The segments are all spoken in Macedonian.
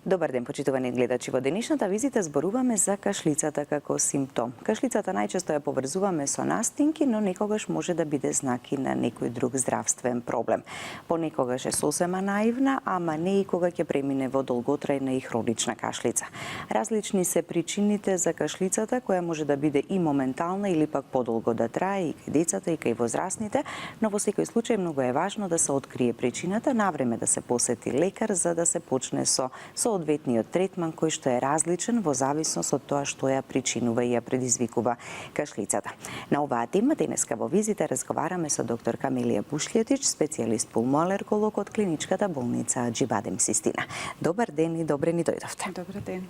Добар ден, почитувани гледачи. Во денешната визита зборуваме за кашлицата како симптом. Кашлицата најчесто ја поврзуваме со настинки, но некогаш може да биде знак и на некој друг здравствен проблем. Понекогаш е сосема наивна, ама не и кога ќе премине во долготрајна и хронична кашлица. Различни се причините за кашлицата, која може да биде и моментална или пак подолго да трае и кај децата и кај возрастните, но во секој случај многу е важно да се открие причината, навреме да се посети лекар за да се почне со соодветниот третман кој што е различен во зависност од тоа што ја причинува и ја предизвикува кашлицата. На оваа тема денеска во визита разговараме со доктор Камилија Бушлетич, специјалист пулмоалерголог од клиничката болница Аџибадем Систина. Добар ден и добре ни дојдовте. Добар ден.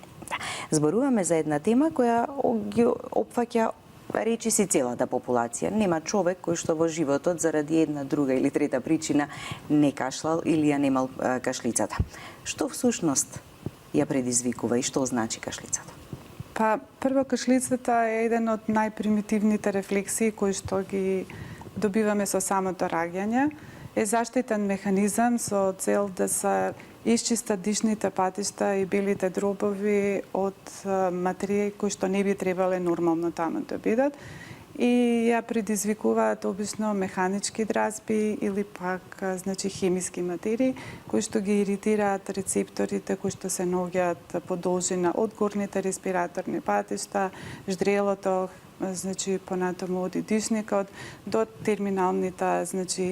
Зборуваме за една тема која ги опфаќа речи си целата популација. Нема човек кој што во животот заради една, друга или трета причина не кашлал или ја немал кашлицата. Што всушност ја предизвикува и што значи кашлицата? Па, прво, кашлицата е еден од најпримитивните рефлексии кои што ги добиваме со самото раѓање. Е заштитен механизам со цел да се исчистат дишните патишта и белите дробови од материја кои што не би требале нормално таму да бидат и ја предизвикуваат обично механички дразби или пак хемиски материи кои што ги иритираат рецепторите кои што се наоѓаат по должина од горните респираторни патишта, ждрелото, понатаму од дишникот до терминалните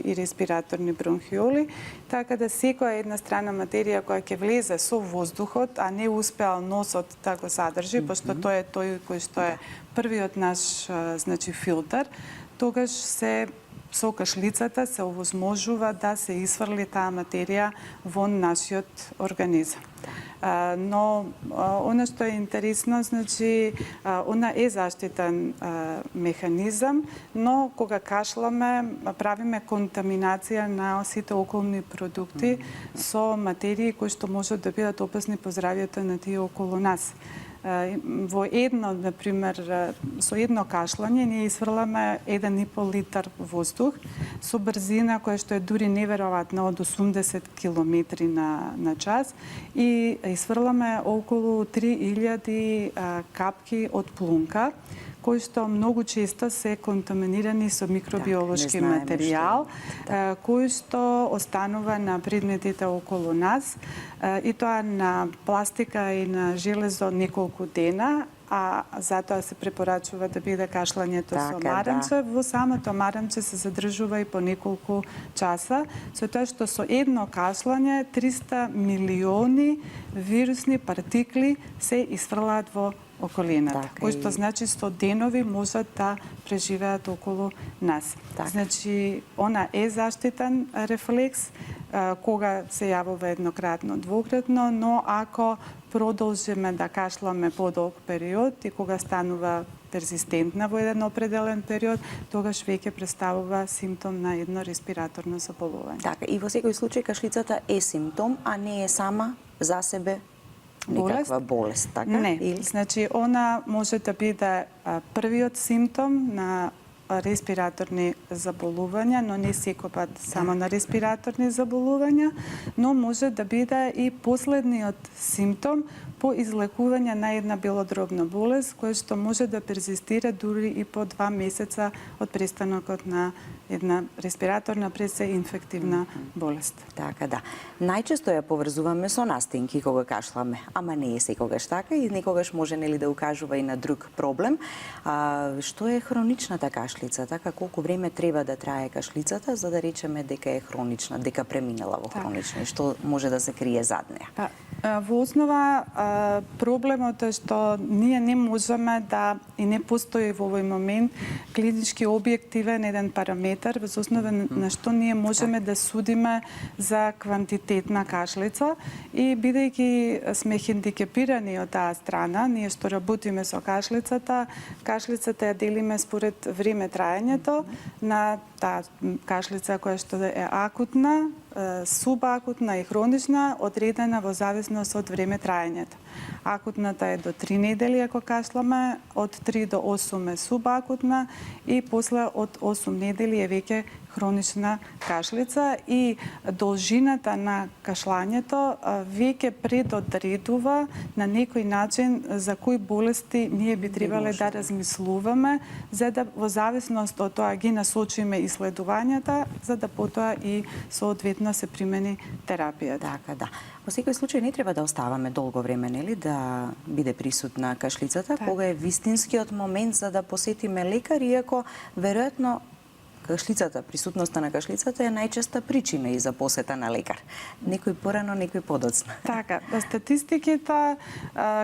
и респираторни бронхиоли, така да секоја една страна материја која ќе влезе со воздухот, а не успеал носот да го задржи, пошто тој е тој кој што е првиот наш филтер, тогаш со кашлицата се овозможува да се исфрли таа материја во нашиот организам. Но она што е интересно, она е заштитен механизам, но кога кашламе правиме контаминација на сите околни продукти со материи кои што можат да бидат опасни по здравјето на тие околу нас. Во едно, например, со едно кашлање ние исфрламе 1,5 литар воздух со брзина која што е дури неверојатна од 80 км на час и исфрламе околу 3000 капки од плунка кои што многу често се контаминирани со микробиолошки материјал, кој што останува на предметите околу нас, и тоа на пластика и на железо неколку дена, а затоа се препорачува да биде кашлањето со марамче. Во самото марамче се задржува и по неколку часа, со тоа што со едно кашлање 300 милиони вирусни партикли се исфрлаат во околината, кој што значи 100 денови можат да преживеат околу нас. Значи, она е заштитен рефлекс, кога се јавува еднократно, двократно, но ако продолжиме да кашламе подолг период и кога станува перзистентна во еден определен период, тогаш веќе представува симптом на едно респираторно заболување. Така, и во секој случај кашлицата е симптом, а не е сама за себе некаква болест, така? Не, значи она може да биде првиот симптом на респираторни заболувања, но не секогаш само на респираторни заболувања, но може да биде и последниот симптом по излекување на една белодробна болест, која што може да перзистира дури и по 2 месеца од престанокот на една респираторна пресе инфективна болест. Така, да. Најчесто ја поврзуваме со настинки кога кашламе, ама не е секогаш така и некогаш може да укажува и на друг проблем. Што е хроничната кашлица? Така, колку време треба да трае кашлицата за да речеме дека е хронична, дека преминала во хронична и што може да се крие зад неа? Во основа проблемот е што ние не можеме да и не постои во овој момент клинички објективен еден параметар во основа на што ние можеме да судиме за квантитет на кашлица и бидејќи сме хендикепирани од таа страна, ние што работиме со кашлицата ја делиме според време траењето на таа кашлица која што е акутна, субакутна и хронична, одредена во зависност од време траењето. Акутната е до 3 недели ако кашламе, од 3 до 8 е субакутна и после од 8 недели е веќе хронична кашлица и должината на кашлањето веќе предодредува на некој начин за кои болести ние би требале да размислуваме, за да во зависност од тоа ги насочиме исследувањата, за да потоа и соодветно се примени терапијата. Така, да. Во секој случај не треба да оставаме долго време, нели, да биде присутна кашлицата, кога е вистинскиот момент за да посетиме лекар, иако веројатно кашлицата, присутноста на кашлицата е најчеста причина и за посета на лекар. Некој порано, некој подоцна. Така, статистиките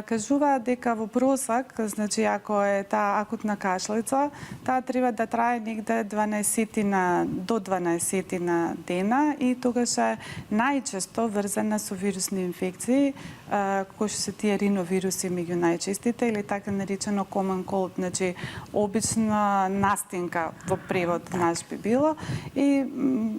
кажуваат дека во просек, значи ако е таа акутна кашлица, таа треба да трае негде 12 до 12 на дена и тогаш е најчесто врзана со вирусни инфекции, кои што се тие риновируси меѓу најчестите или така наречено common cold, значи обична настинка во превод наш би било. И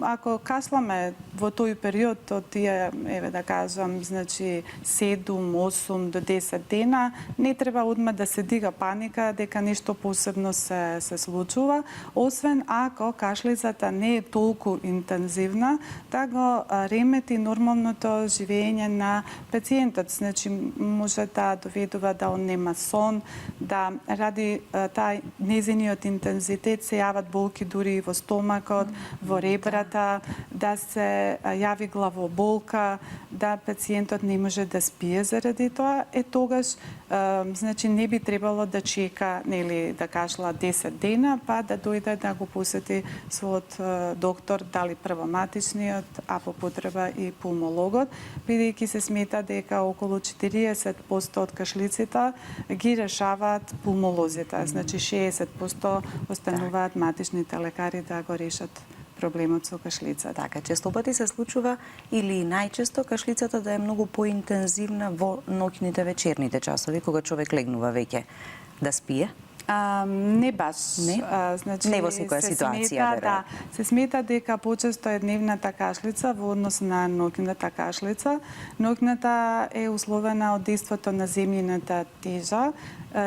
ако кашламе во тој период од тие, еве да кажам, значи 7, 8 до 10 дена, не треба одма да се дига паника дека нешто посебно се случува, освен ако кашлицата не е толку интензивна, да го ремети нормалното живење на пациентот. Значи може да доведува да он нема сон, да ради тај незиниот интензитет се јават болки дури во стомакот, во ребрата, да се јави главоболка, да пациентот не може да спие заради тоа, тогаш значи не би требало да чека, нели, да кашла 10 дена, па да дојде да го посети својот доктор, дали првоматичниот, а по потреба и пулмологот, бидејќи се смета дека околу 40% од кашлиците ги решаваат пулмолозите, значи 60% остануваат матичните лекари да го решат проблемот со кашлицата. Така, често пати се случува или најчесто кашлицата да е многу поинтензивна во ноќните вечерните часови, кога човек легнува веќе да спие? Не баш. Не? Значи, не во секоја ситуација, да, се смета дека почесто е дневната кашлица во однос на ноќната кашлица. Ноќната е условена од дејството на земјината тежа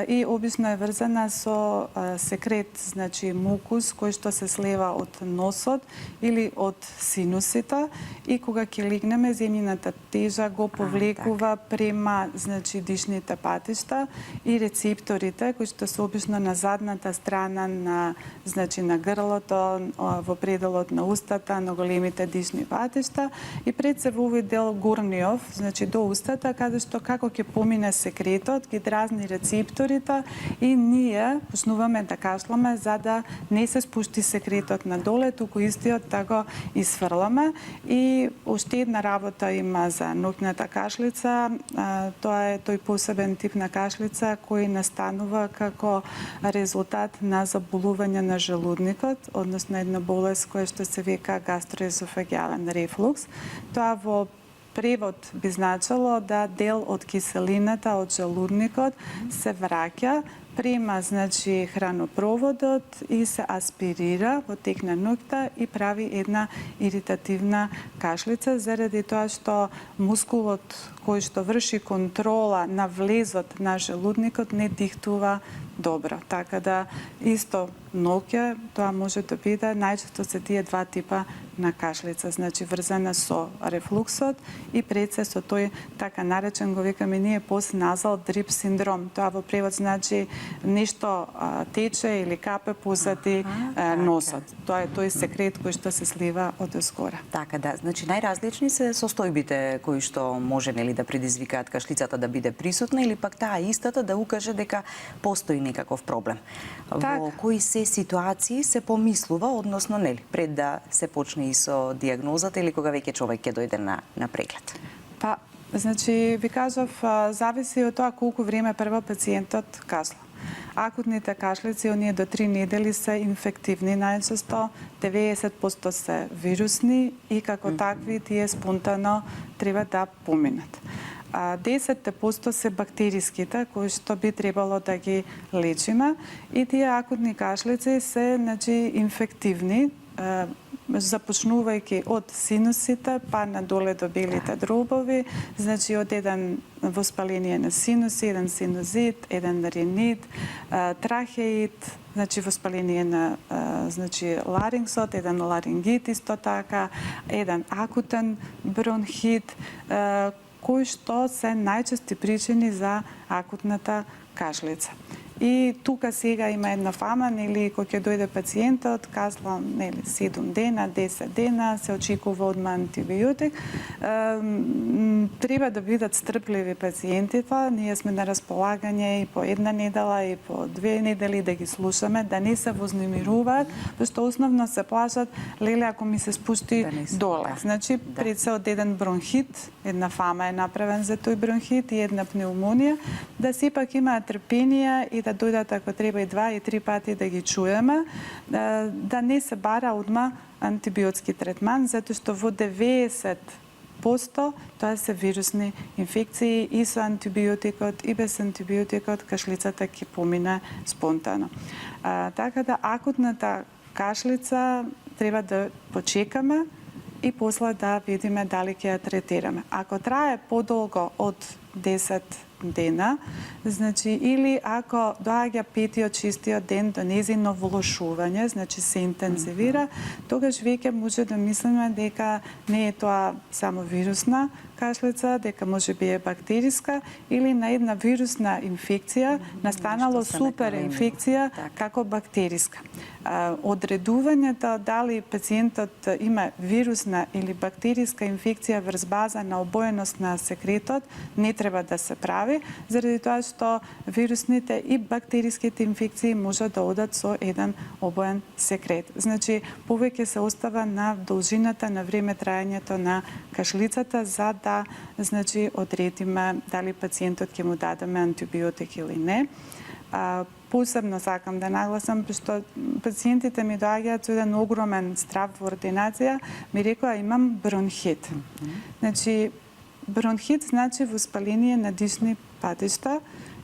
и обично е врзана со секрет, значи мукус, кој што се слева од носот или од синусите и кога ќе легнеме, земјината тежа го повлекува према, значи, дишните патишта и рецепторите кои што се обично на задната страна на, значи, на грлото, во пределот на устата, на големите дишни патишта и пред се во овој дел горниов, значи до устата, каде што како ќе помине секретот, ги дразни рецепторите и ние почнуваме да кашламе за да не се спушти секретот надоле, туку истиот да го изфрламе. И уште една работа има за ноќната кашлица, тоа е тој посебен тип на кашлица кој настанува како резултат на заболување на желудникот, односно една болест која што се вика гастроезофагиален рефлукс. Тоа во превод би значило да дел од киселината од желудникот се враќа према, значи, хранопроводот и се аспирира во тек на ноќта и прави една иритативна кашлица заради тоа што мускулот кој што врши контрола на влезот на желудникот не диктува добро. Така да исто ноќе тоа може да биде, најчесто се тие два типа на кашлица, значи врзана со рефлуксот и пред се со тој така наречен, го викаме ние, постназал дрип синдром. Тоа во превод значи нешто тече или капе позади носот. Тоа е тој секрет кој што се слива од озгора. Така, да. Значи најразлични се состојбите кои што може, нели, да предизвикаат кашлицата да биде присутна или пак таа истата да укаже дека постои некаков проблем. Во кои се ситуации се помислува, односно, нели, пред да се почне и со диагнозата или кога веќе човек ќе дојде на преглед? Па, значи, ви кажав, зависи од тоа колку време прво пациентот кашла. Акутните кашлици, оние до 3 недели се инфективни најчесто, 90% се вирусни и како такви тие спонтано треба да поминат. 10% се бактериските кои што би требало да ги лечиме и тие акутни кашлици се, значи, инфективни. започнувајќи од синусите па надоле до белите дробови, значи од еден воспаление на синуси, еден синузит, еден ринит, трахеит, значи воспаление на значи ларингсот, еден ларингит исто така, еден акутен бронхит, кои што се најчести причини за акутната кашлица. И тука сега има една фама, нели, кога ќе дојде пациентот, казва, нели, 7 дена, 10 дена, се очекува одма антибиотик. Треба да бидат стрпливи пациентите, ние сме на располагање и по една недела, и по 2 недели да ги слушаме, да не се вознемируваат, зашто основно се плашат, леле, ако ми се спушти доле. Значи, пред се од еден бронхит, една фама е направен за тој бронхит и една пневмонија, да сепак имаат трпение и да дојдат ако треба и 2 и 3 пати да ги чуеме, да не се бара одма антибиотски третман, затоа што во 90% тоа се вирусни инфекции и со антибиотикот и без антибиотикот кашлицата ќе помине спонтано. Така да акутната кашлица треба да почекаме и после да видиме дали ќе ја третираме. Ако трае подолго од 10 дена, значи или ако доаѓа 5-6 ден до незино влошување, значи се интензивира, тогаш веќе може да мислиме дека не е тоа само вирусна кашлица, дека може би е бактериска или на една вирусна инфекција настанало супер инфекција како бактериска. Одредувањето дали пациентот има вирусна или бактериска инфекција врз база на обоеност на секретот не треба да се прави, заради тоа што вирусните и бактериските инфекции може да одат со еден обоен секрет. Значи, повеќе се остава на должината на време траењето на кашлицата за да значи одредиме дали пациентот ќе му дадеме антибиотик или не. Посебно сакам да нагласам, што пациентите ми доаѓаат со еден огромен страв во ординација, ми рекоа имам бронхит. Значи, бронхит значи воспаление на дишни патишта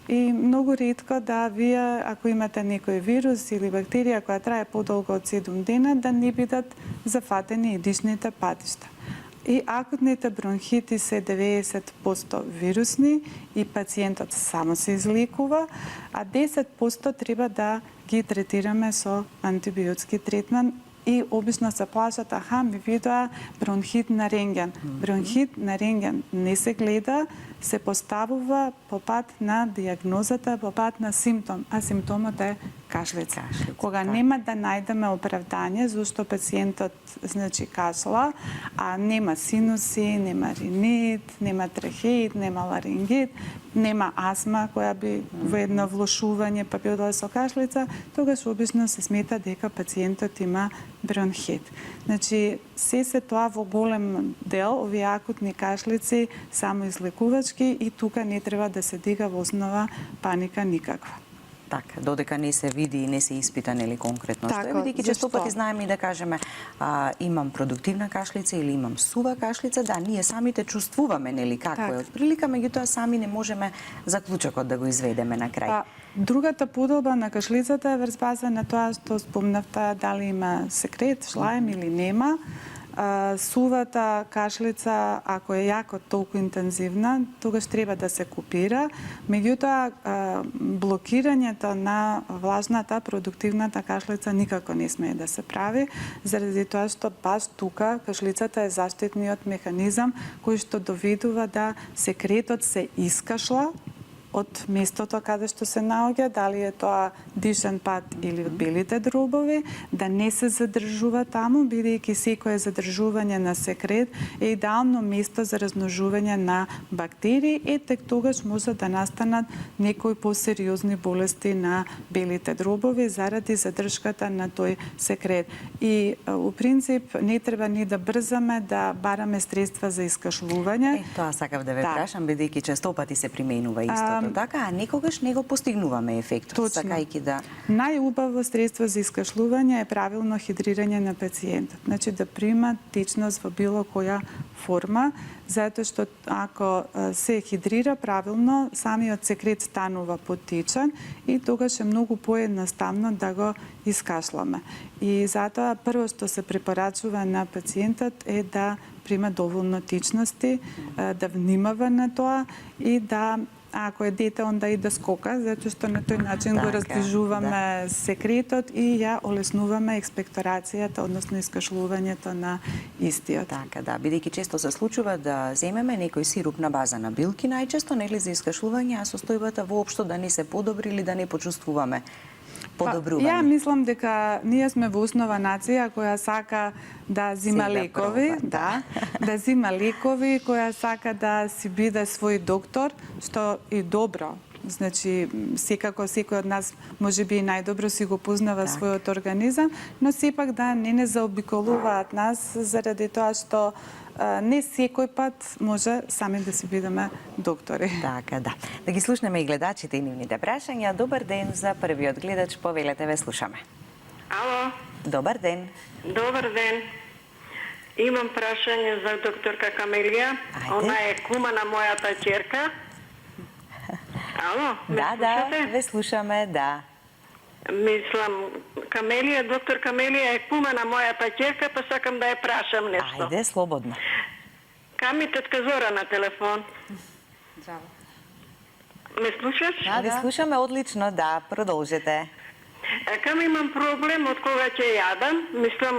и многу ретко да вие, ако имате некој вирус или бактерија која трае подолго од 7 дена, да не бидат зафатени и дишните патишта. И акутните бронхити се 90% вирусни и пациентот само се излекува, а 10% треба да ги третираме со антибиотски третман и обично се плашат, ми видоа бронхит на рентген. Бронхит на рентген не се гледа, се поставува по пат на диагнозата, по пат на симптом, а симптомот е кашлица. Кога нема да најдеме оправдање зашто пациентот значи кашла, а нема синуси, нема ринит, нема трахеит, нема ларингит, нема астма која би во едно влошување па би одела со кашлица, тогаш обично се смета дека пациентот има бронхит. Значи, се тоа во голем дел, овие акутни кашлици само излекувачки и тука не треба да се дига во основа паника никаква. Така, додека не се види и не се испита нели конкретно што е, бидејќи често пати знаеме и да кажеме имам продуктивна кашлица или имам сува кашлица, да, ние самите чувствуваме нели како е од прилика, меѓутоа сами не можеме заклучокот да го изведеме на крај. Другата подолба на кашлицата е врз база на тоа што спомнавте дали има секрет, шлаем или нема. Сувата кашлица, ако е јако толку интензивна, тогаш треба да се купира. Меѓутоа, блокирањето на влажната, продуктивната кашлица никако не смее да се прави, заради тоа што баш тука кашлицата е заштитниот механизам кој што доведува да секретот се искашла од местото каде што се наоѓа, дали е тоа дишен пат или од белите дробови, да не се задржува таму, бидејќи секое задржување на секрет е идеално место за размножување на бактерии и тек тогаш може да настанат некои посериозни болести на белите дробови заради задршката на тој секрет. И у принцип не треба ни да брзаме да бараме средства за искашлување. Тоа сакав да ве прашам, бидејќи често пати се применува исто истото така, а некогаш не го постигнуваме ефектот, Точно. сакајќи да... Најубаво средство за искашлување е правилно хидрирање на пациентот. Значи да прима течност во било која форма, затоа што ако се хидрира правилно, самиот секрет станува потечен и тогаш е многу поедноставно да го искашламе. И затоа прво што се препорачува на пациентот е да прима доволно течности, да внимава на тоа и да ако е дете, онда и да скока, затоа што на тој начин го раздвижуваме секретот и ја олеснуваме експекторацијата, односно искашлувањето на истиот. Така, да, бидејќи често се случува да земеме некој сируп на база на билки, најчесто нели за искашлување, а состојбата воопшто да не се подобри или да не почувствуваме подобрување. Ја мислам дека ние сме во основа нација која сака да зима лекови, да зима лекови, која сака да си биде свој доктор, што и добро. Значи, секако секој од нас можеби и најдобро си го познава својот организам, но сепак да не заобиколуваат нас заради тоа што не секој пат може сами да си бидеме доктори. Така, да. Да ги слушнеме и гледачите и нивните прашања. Добар ден за првиот гледач, повелете, ве слушаме. Ало. Добар ден. Добар ден. Имам прашање за докторка Камелија. Ајде. Она е кума на мојата ќерка. Ало, ме слушате? Ве слушаме, да. Мислам, Камелија, доктор Камелија е кума на мојата ќерка, па сакам да ја прашам нешто. Ајде, слободно. Кам е тетка Зора на телефон? Здраво. Ме слушаш? Ве слушаме одлично, да, продолжете. Кам имам проблем од кога ќе јадам, мислам,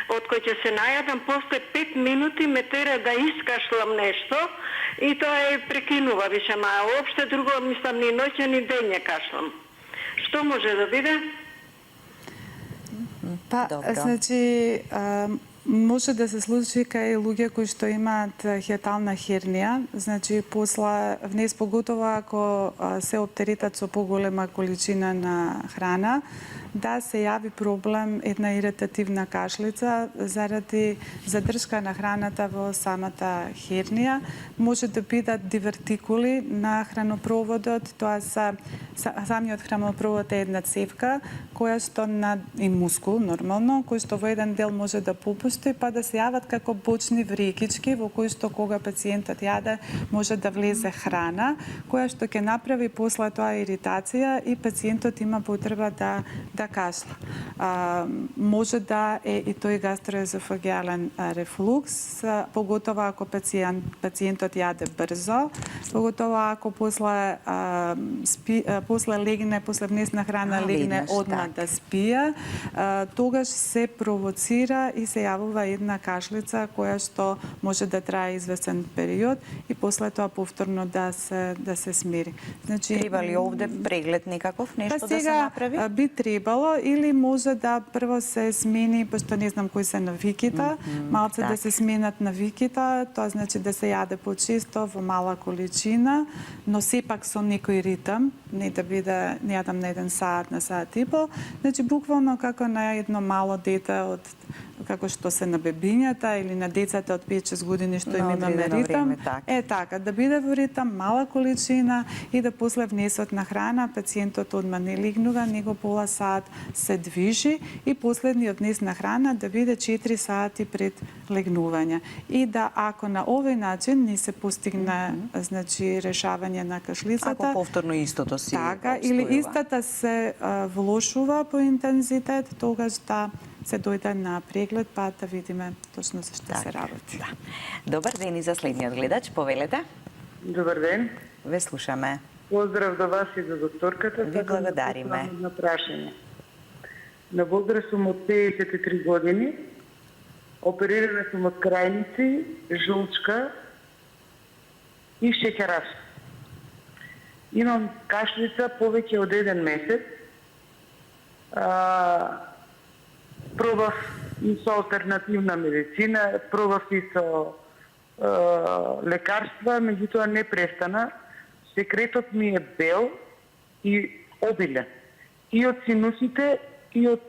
од кој ќе се најадам, после 5 минути ме тера да искашлам нешто и тоа е прекинува више, ма уопште друго, мислам, ни ноќе ни ден не кашлам. Што може да биде? Па, Добро. значи, може да се случи кај луѓе кои што имаат хиатална хернија, значи после внес поготово ако се оптеретат со поголема количина на храна, да се јави проблем една иритативна кашлица заради задршка на храната во самата хернија. Може да бидат дивертикули на хранопроводот, тоа се самиот хранопровод е една цевка која што и мускул нормално, кој што во еден дел може да попусти, па да се јават како бочни врекички во кои што кога пациентот јаде може да влезе храна која што ќе направи после тоа иритација и пациентот има потреба да кашла. Може да е и тој гастроезофагиален рефлукс, поготово ако пациентот јаде брзо, поготово ако после легне, после внесна храна легне одма да спие, тогаш се провоцира и се јавува една кашлица која што може да трае известен период и после тоа повторно да се смири. Значи, треба ли овде преглед некаков, нешто да се направи? Би требало или може да прво се смени, пошто не знам кои се навиките, малце да се сменат навиките, тоа значи да се јаде почесто во мала количина, но сепак со некој ритам, не да биде не јадам на 1 сат, на сат и пол, значи буквално како на едно мало дете од како што се на бебињата или на децата од 5-6 години што им имаме ритам. Е така, да биде во ритам, мала количина и да после внесот на храна пациентот одма не легнува, него пола сат се движи и последниот внес на храна да биде 4 сати пред легнување. И да ако на овој начин не се постигне значи решавање на кашлицата, ако повторно истото си така или истата се влошува по интензитет, тогаш да се дојде на преглед, па да видиме точно за што се работи. Да. Добар ден и за следниот гледач, повелете. Добар ден. Ве слушаме. Поздрав до вас и за докторката. Ви благодариме. На прашање. На возраст сум од 53 години. Оперирана сум од крајници, жулчка и шеќераш. Имам кашлица повеќе од 1 месец. Пробав и со алтернативна медицина, пробав и со лекарства, меѓутоа не престана. Секретот ми е бел и обилен. И од синусите, и од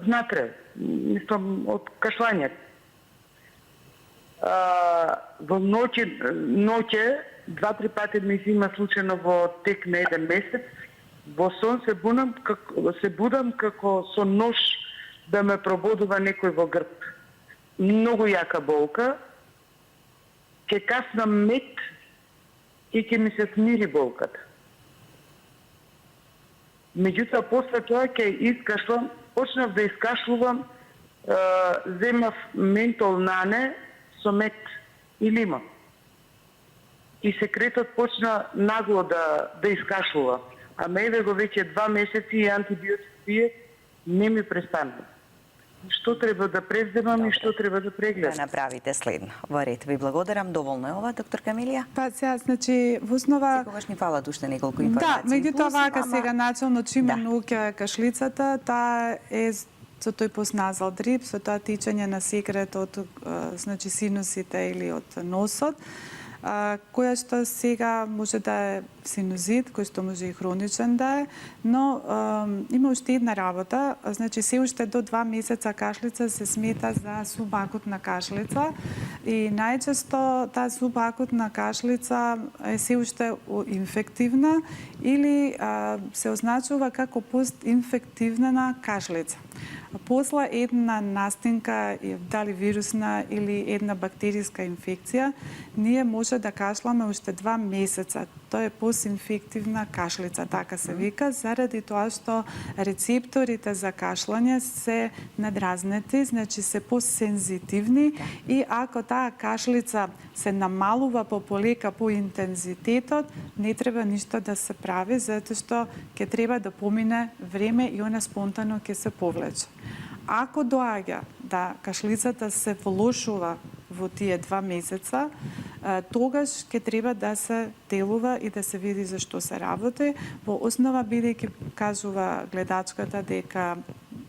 внатре, мислам, од кашлањето. Во ноќе 2-3 пати ми се има случајно во тек на еден месец. Во сон се будам како со нож да ме прободува некој во грб. Многу јака болка, ќе каснам мед и ќе ми се смири болката. Меѓутоа, после тоа ќе искашлам, почнав да искашлувам, земав ментол нане со мед и лимон. И секретот почна нагло да искашлува. Ама еве го веќе 2 месеци и антибиотик пие, не ми престанува. Што треба да преземам и што треба да прегледам? Да направите следно. Во ред, ви благодарам. Доволно е ова, доктор Камилија? Па сега, значи, во основа... Секогаш ни фалат уште неколку информации. Да, меѓутоа вака ама... сега начално чиме науѓа кашлицата, таа е со тој постназал дрип, со тоа тичање на секрет од значи синусите или од носот, која што сега може да е синузит, кој што може и хроничен да е, но има уште една работа, значи се уште до 2 месеца кашлица се смета за субакутна кашлица и најчесто таа субакутна кашлица е се уште инфективна или се означува како постинфективна кашлица. После една настинка, дали вирусна или една бактеријска инфекција, ние може да кашламе уште 2 месеца. Тоа е постинфективна кашлица, така се вика, заради тоа што рецепторите за кашлање се надразнети, значи се посензитивни и ако таа кашлица се намалува полека по интензитетот, не треба ништо да се прави, затоа што ќе треба да помине време и она спонтано ќе се повлече. Ако доаѓа да кашлицата се влошува во тие 2 месеца, тогаш ќе треба да се делува и да се види за што се работи. Во основа, бидејќи кажува гледачката дека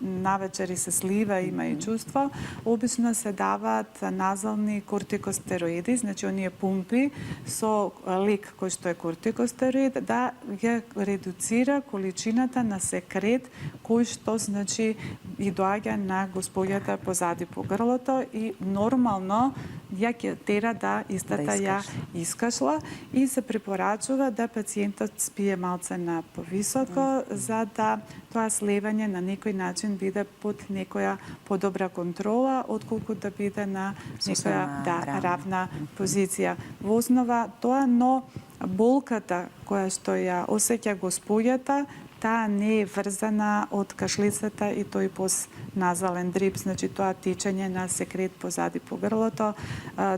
навечери се слива, има и чувство, обично се даваат назални кортикостероиди, значи оние пумпи со лек кој што е кортикостероид, да ја редуцира количината на секрет кој што значи и доаѓа на госпоѓата позади по грлото и нормално ја ќе тера да истата ја искашла и се препорачува да пациентот спие малце на повисоко за да тоа слевање на некој начин биде под некоја подобра контрола отколку да биде на некоја равна позиција. Во основа тоа, но болката која што ја осеќа госпоѓата, таа не е врзана од кашлицата и тој постназален дрип, значи тоа течење на секрет позади по грлото.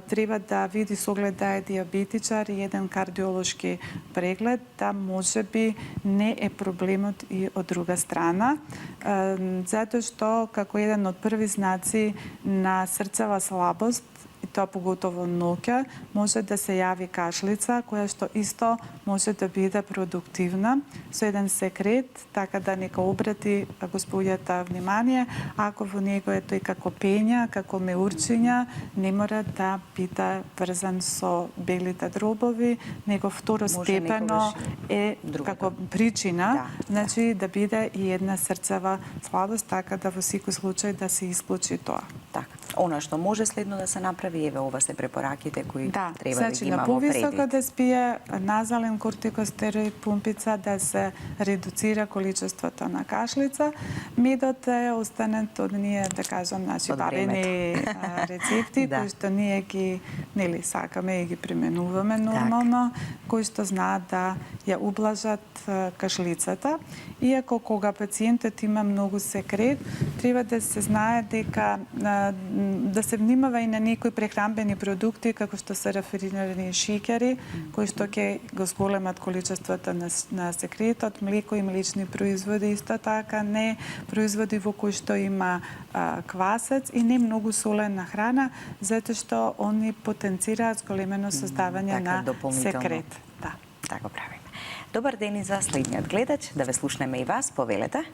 Треба да види со оглед да е диабетичар и еден кардиолошки преглед, да може би не е проблемот и од друга страна, затоа што како еден од први знаци на срцева слабост, и тоа поготово ноќе, може да се јави кашлица, која што исто може да биде продуктивна, со еден секрет, така да нека обрати госпоѓата внимание, ако во него е тој како пења, како меурчиња, не мора да биде врзан со белите дробови, него второстепено е како причина, значи да биде и една срцева слабост, така да во секој случај да се исклучи тоа. Така. Она што може следно да се направи, еве ова се препораките кои треба да ги има во предвид. На повисоко да спие назален кортикостероид пумпица, да се редуцира количеството на кашлица. Медот е останет од ние, да кажам, наши бабини рецепти, кои што ние ги сакаме и ги применуваме нормално, кои што знаат да ја ублажат кашлицата. Иако кога пациентот има многу секрет, треба да се знае дека да се внимава и на некои прехранбени продукти, како што се рафинирани шеќери, кои што ќе го зголемат количеството на секретот, млеко и млечни производи, исто така не производи во кои што има квасец и не многу солена храна, затоа што они потенцираат зголемено создавање на секрет. Да. Така правиме. Добар ден и за следниот гледач, да ве слушнеме и вас, повелете.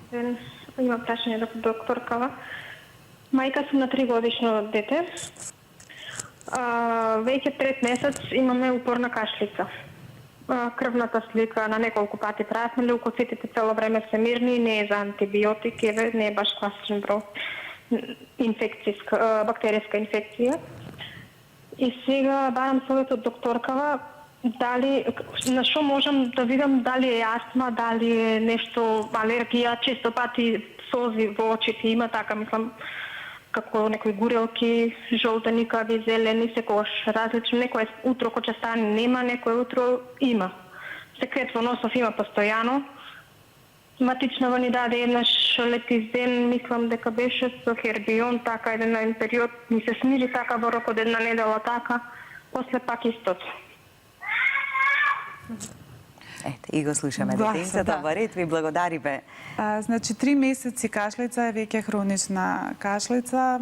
Има прашање до докторкава. Мајка сум на 3-годишно дете. Веќе 3 месец имаме упорна кашлица. Крвната слика на неколку пати правевме, леукоцитите цело време се мирни, не е за антибиотик, не е баш класичен број бактеријска инфекција. И сега барам совет од докторкава, дали на што можам да видам дали е астма, дали е нешто алергија, често пати сози во очите има, така мислам како некои гурелки, жолтеникави, зелени, секогаш различно. Некој утро кога ќе стане нема, некој утро има. Секрет во носов има постојано. Матичнава ни даде еднаш летизен, мислам дека беше со хербион, така еден период ми се смири така во рок од една недела така, после пак истото. Ете, и го слушаме детенцата во ред, ви благодариме. Значи, 3 месеци кашлица е веќе хронична кашлица,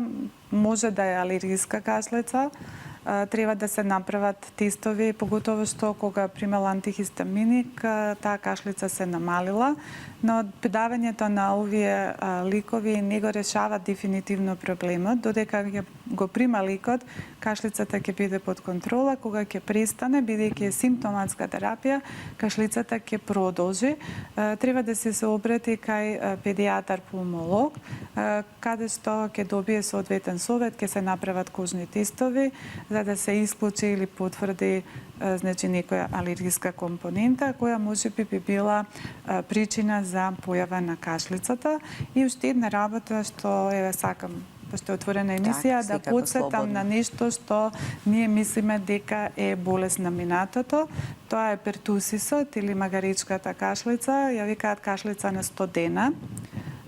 може да е алергиска кашлица. Треба да се направат тестови, поготово што кога примала антихистаминик, таа кашлица се намалила, но давањето на овие ликови не го решава дефинитивно проблемот, додека ќе го прима ликот, кашлицата ќе биде под контрола, кога ќе престане, бидејќи е симптоматска терапија, кашлицата ќе продолжи. Треба да се обрати кај педијатар-пулмолог, каде што ќе добие соодветен совет, ќе се направат кожни тестови, за да се исклучи или потврди значи некоја алергиска компонента која можеби би била причина за појава на кашлицата. И уште една работа што сакам, пошто е отворена емисија, да потсетам на нешто што ние мислиме дека е болест на минатото. Тоа е пертусисот или магаричката кашлица, ја викаат кашлица на стодена,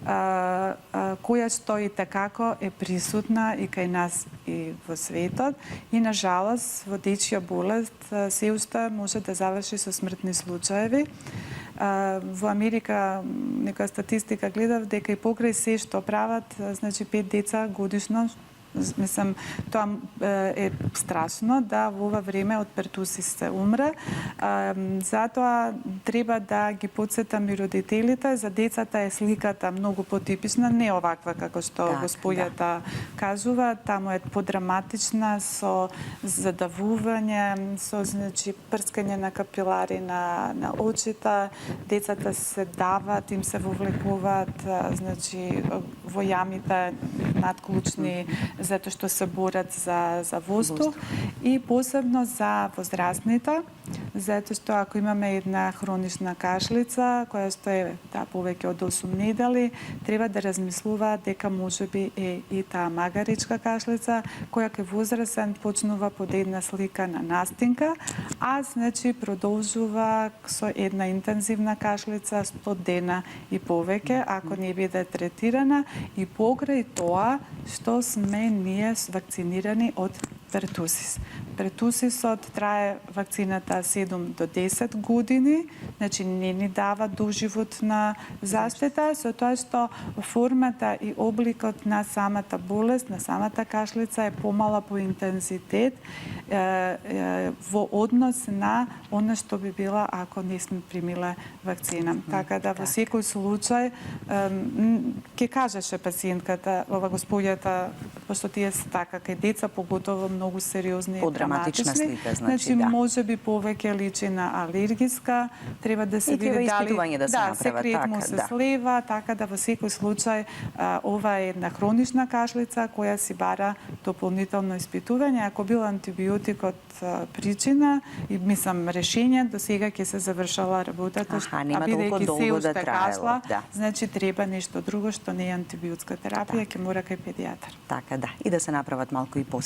која што и такако е присутна и кај нас и во светот. И на жалост во дечја болест се уште може да заврши со смртни случаеви. Во Америка некоја статистика гледав дека и покрај се што прават, значи 5 деца годишно, мислам, тоа е страшно да во ова време од пертусис се умре. Затоа треба да ги потсетам и родителите. За децата е сликата многу потипична, не оваква како што господјата кажува. Таму е подраматична, со задавување, со значи прскање на капилари на очите. Децата се дават, им се вовлекуваат значи во јамите надклучни, затоа што се борат за воздух, и посебно за возрастните, затоа што ако имаме една хронична кашлица која што е повеќе од 8 недели, треба да размислуваат дека можеби е и таа магаричка кашлица која кај возрастен почнува под една слика на настинка, а значи продолжува со една интензивна кашлица 100 дена и повеќе ако не биде третирана, и покрај тоа што сме ние вакцинирани од пертусис. Пертусисот трае вакцината 7 до 10 години, значи не ни дава доживотна заштита, со тоа што формата и обликот на самата болест, на самата кашлица е помала по интензитет во однос на она што би била ако не сме примиле вакцина. Така да во секој случај ќе кажеше пациентката, ова господјата, пошто тие се така кај деца поготово многу сериозни и драматична слика, значи може би повеќе личи на алергиска, треба да се види дали секрет му се слева, така да во секој случај ова е една хронична кашлица која си бара дополнително испитување. Ако бил антибиотикот причина и мислам решение, до сега ќе се завршала работата, а бидејќи се уште кашла, значи треба нешто друго што не е антибиотска терапија, ќе мора кај педијатар. Така да, и да се направат малку и по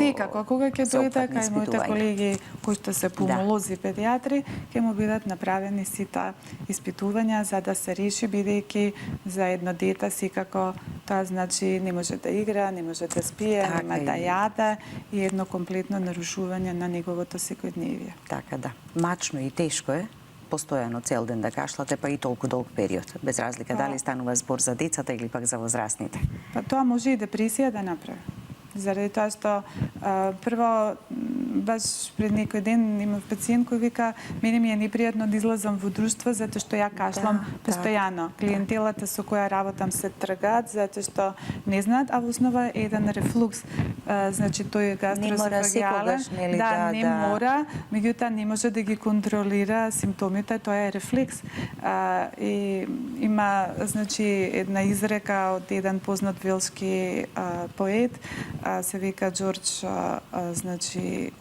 секако, кога ќе дојде кај моите колеги кои што се пулмолози педијатри, ќе му бидат направени сите испитувања за да се реши, бидејќи за едно дете секако тоа значи не може да игра, не може да спие, нема да јаде и едно комплетно нарушување на неговото секојдневие. Така да, мачно и тешко е постојано цел ден да кашлате, па и толку долг период, без разлика дали станува збор за децата или пак за возрастните. Па тоа може и депресија да направи. Заради тоа што прво баш пред некој ден имав пациент кој вика мене ми е непријатно да излазам во друштво затоа што ја кашлам постојано. Клиентелата со која работам се тргаат затоа што не знаат, а во основа е еден рефлукс. Значи тој гастрософагиален, не мора, меѓутоа не може да ги контролира симптомите, тоа е рефлекс. И има значи една изрека од еден познат велски поет, се вика Джордж значи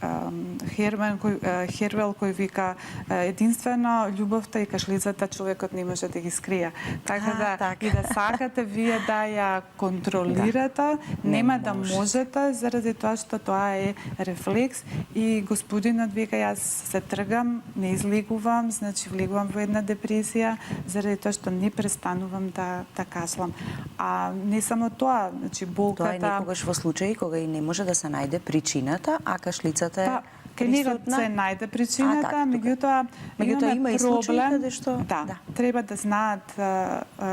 Хервел кој вика единствено љубовта и кашлицата човекот не може да ги скрие. Така да и да сакате вие да ја контролирате, нема да можете заради тоа што тоа е рефлекс и господинот вика јас се тргам, не излегувам, значи влегувам во една депресија заради тоа што не престанувам да кашлам. А не само тоа, значи болката. Тоа е некогаш во случаи кога и не може да се најде причината, а кашлицата е Кај него присутна. се најде причината, меѓутоа има и случаи проблем, каде што треба да знаат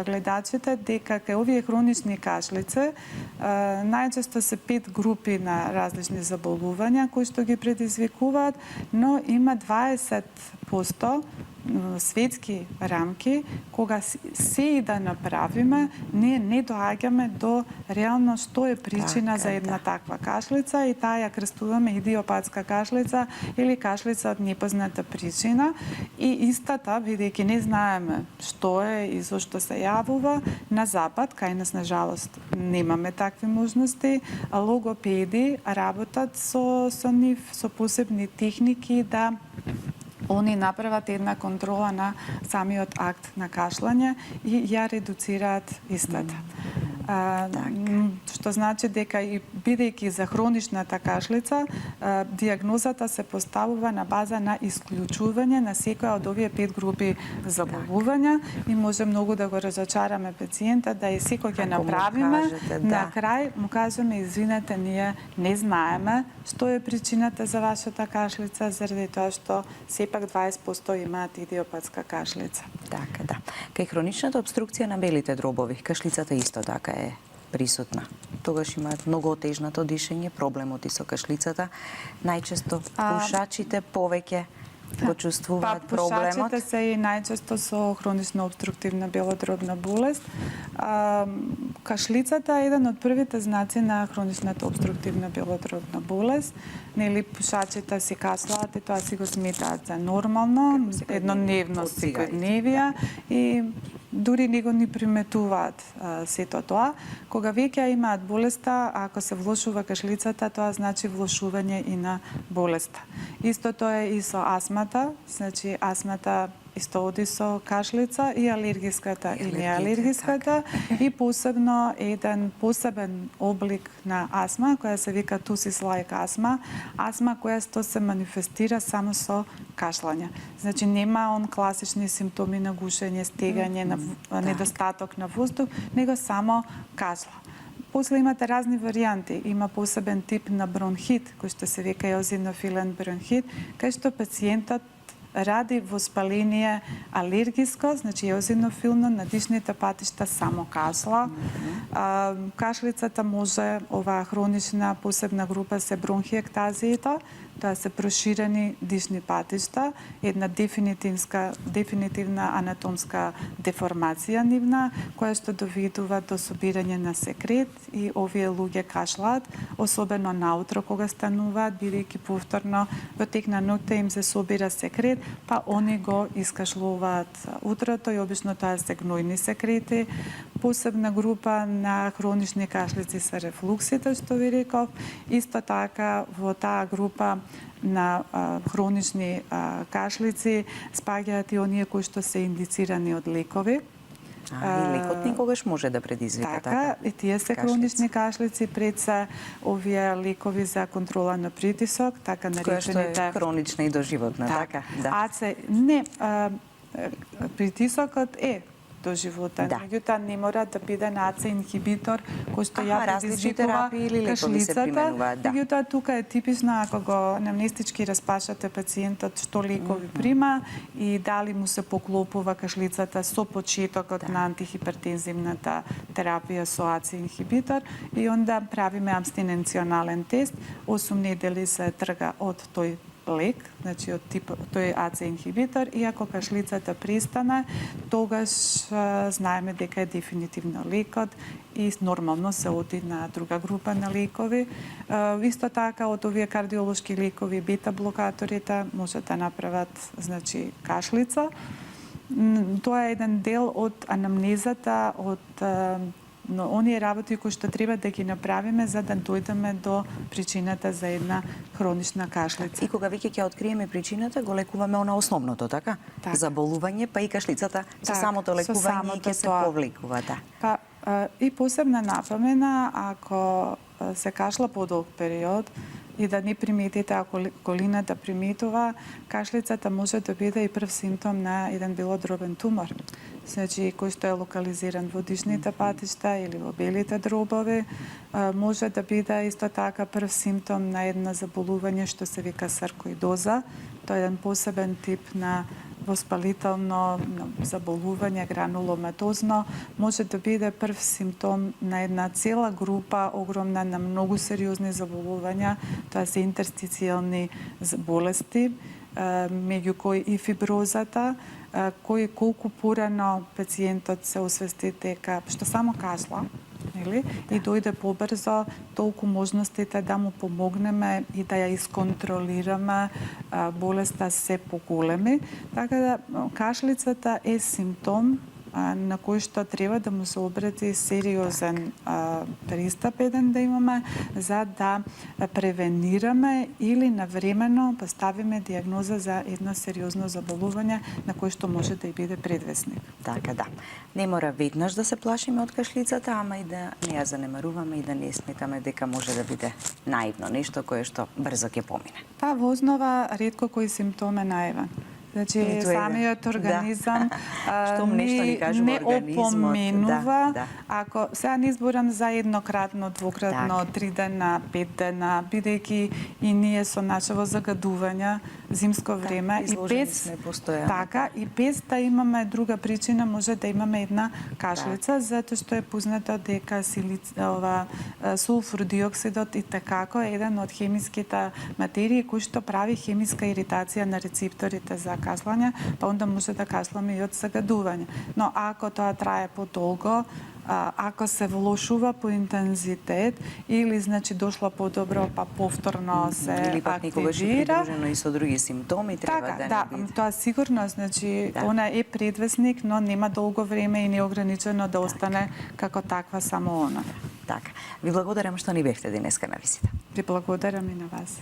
гледачите дека кај овие хронични кашлици најчесто се 5 групи на различни заболувања кои што ги предизвикуваат, но има 20% светски рамки, кога се и да направиме, ние не доаѓаме до реално што е причина за една таква кашлица и таа ја крстуваме идиопатска кашлица или кашлица од непозната причина. И истата, бидејќи не знаеме што е и зошто се јавува, на запад, кај нас на жалост немаме такви можности, логопеди работат со нив, со посебни техники да они направат една контрола на самиот акт на кашлање и ја редуцираат истата. Што значи дека и бидејќи за хроничната кашлица, дијагнозата се поставува на база на исклучување на секоја од овие 5 групи заболувања и може многу да го разочараме пациентот да и секој ќе направиме, на крај му кажеме извинете, ние не знаеме што е причината за вашата кашлица заради тоа што сепак 20% имаат идиопатска кашлица. Така, да. Кај хроничната обструкција на белите дробови, кашлицата исто така е присутна. Тогаш имаат многу отежнато дишење, проблемот и со кашлицата. Најчесто пушачите повеќе го чувствуваат проблемот. Пушачите се и најчесто со хронична обструктивна белодробна болест. Кашлицата е еден од првите знаци на хроничната обструктивна белодробна болест. Нели пушачите си кашлаат и тоа си го сметаат за нормално, еднодневно секојдневија и дури не го ни приметуваат сето тоа. Кога веќе имаат болеста, ако се влошува кашлицата, тоа значи влошување и на болеста. Истото е и со астмата, значи астмата исто оди со кашлица и алергиската и неалергиската и посебно еден посебен облик на астма која се вика тусис-лајк астма која се манифестира само со кашлање. Значи нема он класични симптоми на гушење, стегање, на недостаток на воздух, него само кашла. После имате разни варијанти. Има посебен тип на бронхит, кој што се вика еозинофилен бронхит, кај што пациентот ради воспаление алергиско, значи еозинофилно на дишните патишта само кашла. Кашлицата може, оваа хронична посебна група се бронхиектазиите, тоа се проширени дишни патишта, една дефинитивна анатомска деформација нивна, која што доведува до собирање на секрет и овие луѓе кашлаат, особено наутро кога стануваат, бидејќи повторно во тек на ноќта им се собира секрет, па они го искашлуваат утрото и обично тоа се гнојни секрети. Посебна група на хронични кашлици се рефлуксите, што ви реков. Исто така во таа група на хронични кашлици спаѓаат и оние кои што се индицирани од лекови. И лекот никогаш може да предизвика така. И тие се хронични кашлици, пред се овие лекови за контрола на притисок, така наречените... Која што е хронична и доживотна, така? Да. Притисокот е доживотен. Меѓутоа не мора да биде на АЦ инхибитор кој што ја предизвикува кашлицата. Меѓутоа тука е типично ако го анамнестички распашате пациентот што лекови прима и дали му се поклопува кашлицата со почетокот на антихипертензивната терапија со АЦ инхибитор и онда правиме абстиненционален тест. 8 недели се трга од тој лек, значи од тип тој АЦ инхибитор, и ако кашлицата престане, тогаш знаеме дека е дефинитивно лекот и нормално се оди на друга група на лекови. Исто така од овие кардиолошки лекови, бета-блокаторите може да направат, значи, кашлица. Тоа е еден дел од анамнезата, од но оние работи кои што треба да ги направиме за да дојдеме до причината за една хронична кашлица. И кога веќе ќе откриеме причината, го лекуваме она основното, така? Така. Заболување, па и кашлицата со Так, самото со лекување самото ќе се тоа. повлекува, да. Па и посебна напомена, ако се кашла подолг период и да не приметите, ако околината приметува, кашлицата може да биде и прв симптом на еден белодробен тумор. Значи, кој што е локализиран во дишните патишта или во белите дробови, може да биде исто така прв симптом на едно заболување што се вика саркоидоза. Тоа е еден посебен тип на воспалително заболување, грануломатозно, може да биде прв симптом на една цела група огромна на многу сериозни заболувања, тоа се интерстицијални болести, меѓу кои и фиброзата, кој колку порано пациентот се освести дека што само кашла, нели? И дојде побрзо, толку можностите да му помогнеме и да ја исконтролираме болеста се поголеми. Така да кашлицата е симптом на кој што треба да му се обрати сериозен пристап еден да имаме за да превенираме или навремено поставиме дијагноза за едно сериозно заболување на кој што може да и биде предвесник. Така да. Не мора веднаш да се плашиме од кашлицата, ама и да не ја занемаруваме и да не сметаме дека може да биде наивно, нешто кое што брзо ќе помине. Па во основа ретко кој симптом е наивен. Значи, Ниту еден. самиот организам Штом нешто ни кажува не организмот, опоменува. да. Ако сега не изборам за еднократно, двократно, Так. 3 дена, 5 дена, бидејќи и ние со начево загадувања зимско време и изложени без сме постојано. така и без да имаме друга причина може да имаме една кашлица затоа што е познато дека сулфур диоксидот и такако е еден од хемиските материи кој што прави хемиска иритација на рецепторите за кашлање, па онда може да кашламе и од загадување. Но ако тоа трае подолго, ако се влошува по интензитет или значи дошло подобро па повторно се Или пак некогаш и активира, придружено и со други симптоми треба така, да не биде. тоа сигурно, значи, Да. она е предвесник, но нема долго време и неограничено да остане како таква само она. Така. Ви благодарам што ни бевте денеска на визита. Ви благодарам и на вас.